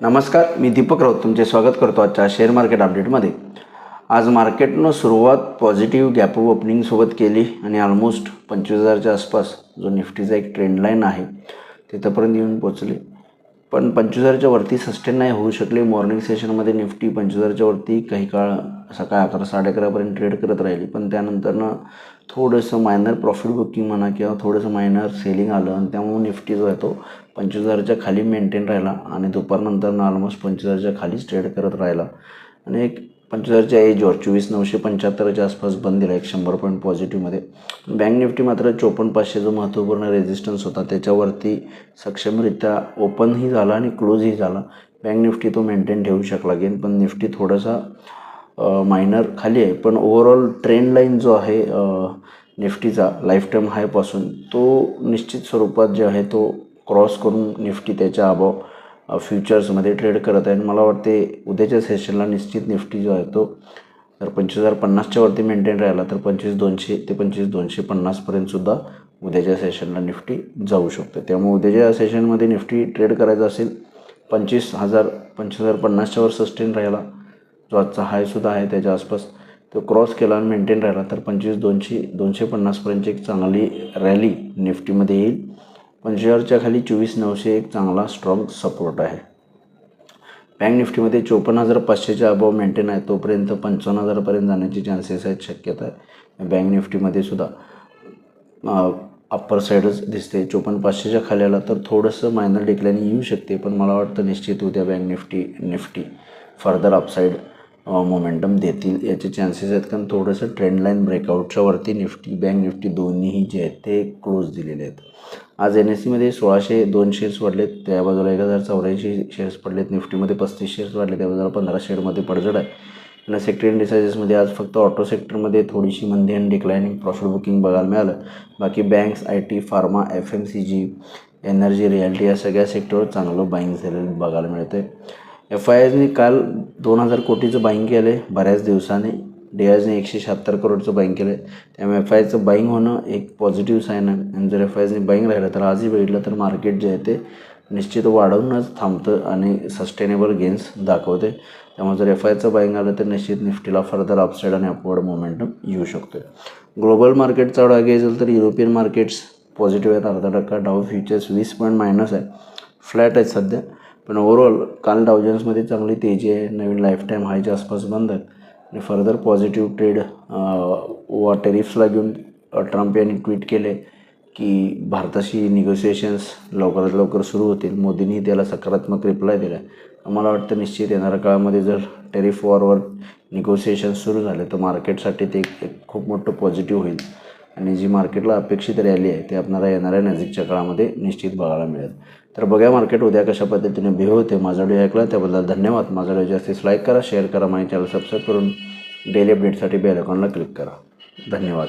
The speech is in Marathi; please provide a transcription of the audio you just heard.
नमस्कार, मी दीपक राऊत तुमचे स्वागत करतो आजच्या शेअर मार्केट अपडेटमध्ये। आज मार्केटनं सुरुवात पॉझिटिव्ह गॅप अप ओपनिंगसोबत केली आणि ऑलमोस्ट 25,000च्या आसपास जो निफ्टीचा एक ट्रेंड लाईन आहे तिथंपर्यंत येऊन पोचले, पण 25,000च्या वरती सस्टेन नाही होऊ शकले। मॉर्निंग सेशनमध्ये निफ्टी 25,000च्या वरती काही काळ सकाळी 11 साडे 11पर्यंत ट्रेड करत राहिली, पण त्यानंतरनं थोडंसं मायनर प्रॉफिट बुकिंग म्हणा किंवा थोडंसं मायनर सेलिंग आलं आणि त्यामुळे निफ्टी जो आहे तो 25,000च्या खाली मेंटेन राहिला आणि दुपारनंतर ऑलमोस्ट 25,000च्या खालीच ट्रेड करत राहिला आणि एक 25,000च्या एजवर 24,975च्या आसपास बंद दिला, 100 पॉईंट पॉझिटिव्हमध्ये। बँक निफ्टी मात्र 54,500 जो महत्त्वपूर्ण रेजिस्टन्स होता त्याच्यावरती सक्षमरित्या ओपनही झाला आणि क्लोजही झाला। बँक निफ्टी तो मेंटेन ठेवू शकला गेन, पण निफ्टी थोडासा मायनर खाली आहे, पण ओव्हरऑल ट्रेंड लाईन जो आहे निफ्टीचा लाईफ टाईम हायपासून तो निश्चित स्वरूपात जे आहे तो क्रॉस करून निफ्टी त्याच्या अबाव फ्युचर्समध्ये ट्रेड करत आहे। मला वाटते उद्याच्या सेशनला निश्चित निफ्टी जो आहे तो जर 25,050च्या वरती मेंटेन राहिला तर 25,200 ते 25,250पर्यंतसुद्धा उद्याच्या सेशनला निफ्टी जाऊ शकते। त्यामुळे उद्याच्या सेशनमध्ये निफ्टी ट्रेड करायचा असेल 25,050च्या वर सस्टेन राहिला, जो आजचा हायसुद्धा आहे त्याच्या आसपास तो क्रॉस केला आणि मेंटेन राहिला तर 25,250पर्यंतची एक चांगली रॅली निफ्टीमध्ये येईल। 25,000च्या खाली 24,900 एक चांगला स्ट्रॉंग सपोर्ट आहे। बँक निफ्टीमध्ये 54,500च्या अबाव मेंटेन आहे, तोपर्यंत 55,000पर्यंत जाण्याची चान्सेस आहेत, शक्यता आहे। बँक निफ्टीमध्ये सुद्धा अप्पर साईडच दिसते। 54,500च्या खाली आला तर थोडंसं मायनर डिक्लाइनिंग येऊ शकते, पण मला वाटतं निश्चित उद्या bank Nifty further upside momentum देतील याचे चान्सेस आहेत, कारण थोडंसं ट्रेंड लाईन ब्रेकआउटच्या वरती निफ्टी बँक निफ्टी दोन्हीही जे आहेत ते क्लोज दिलेले आहेत। आज NSEमध्ये 1,602 शेअर्स वाढलेत, त्या बाजूला 1,084 शेअर्स पडलेत। निफ्टीमध्ये 35 शेअर्स वाढले, त्या बाजूला 15 शेअरमध्ये पडझड आहे। आणि सेक्टर इंडिसायजेसमध्ये आज फक्त ऑटो सेक्टरमध्ये थोडीशी मंदी आणि डिक्लाइनिंग प्रॉफिट बुकिंग बघायला मिळालं। बाकी banks, IT, pharma, FMCG, energy, realty या सगळ्या सेक्टरवर चांगलं बाईंग झालेलं बघायला मिळतं। FIIsने काल 2,000 कोटीचं बाईंग केलं आहे बऱ्याच दिवसाने। DIIsने 176 करोडचं बाईंग केलं आहे, त्यामुळे FIIचं बाईंग होणं एक पॉझिटिव्ह साईन आहे। आणि जर FIIsने बाईंग राहिलं तर आजही बघितलं तर मार्केट जे आहे ते निश्चित वाढवूनच थांबतं आणि सस्टेनेबल गेन्स दाखवते। त्यामुळे जर FIIचं बाईंग आलं तर निश्चित निफ्टीला फर्दर अपसाईड आणि अपवर्ड मोमेंटम येऊ शकतो। ग्लोबल मार्केटचा आढावा घ्यायचा तर युरोपियन मार्केट्स पॉझिटिव्ह आहेत, 0.5%। डाव फ्युचर्स 20 पॉईंट मायनस आहे, फ्लॅट आहेत सध्या, पण ओव्हरऑल काल डाव जोन्समध्ये चांगली तेजी आहे, नवीन लाईफ टाईम हायच्या आसपास बंद आहेत आणि फर्दर पॉझिटिव्ह ट्रेड टेरिफ्सला घेऊन ट्रम्प यांनी ट्विट केले की भारताशी निगोसिएशन्स लवकरात लवकर सुरू होतील। मोदींनी त्याला सकारात्मक रिप्लाय दिला आहे। मला वाटतं निश्चित येणाऱ्या काळामध्ये जर टेरिफ वॉरवर निगोसिएशन्स सुरू झाले तर मार्केटसाठी ते एक खूप मोठं पॉझिटिव्ह होईल आणि जी मार्केटला अपेक्षित रॅली आहे ते आपल्याला येणाऱ्या नजीकच्या काळामध्ये निश्चित बघायला मिळेल। तर बघा मार्केट उद्या कशा पद्धतीने बिहेव होते। माझा व्हिडिओ ऐकला त्याबद्दल धन्यवाद। माझा व्हिडिओ जास्तीत लाईक करा, शेअर करा, माझ्या चॅनल सबस्क्राईब करून डेली अपडेटसाठी बेल आयकॉनला क्लिक करा। धन्यवाद।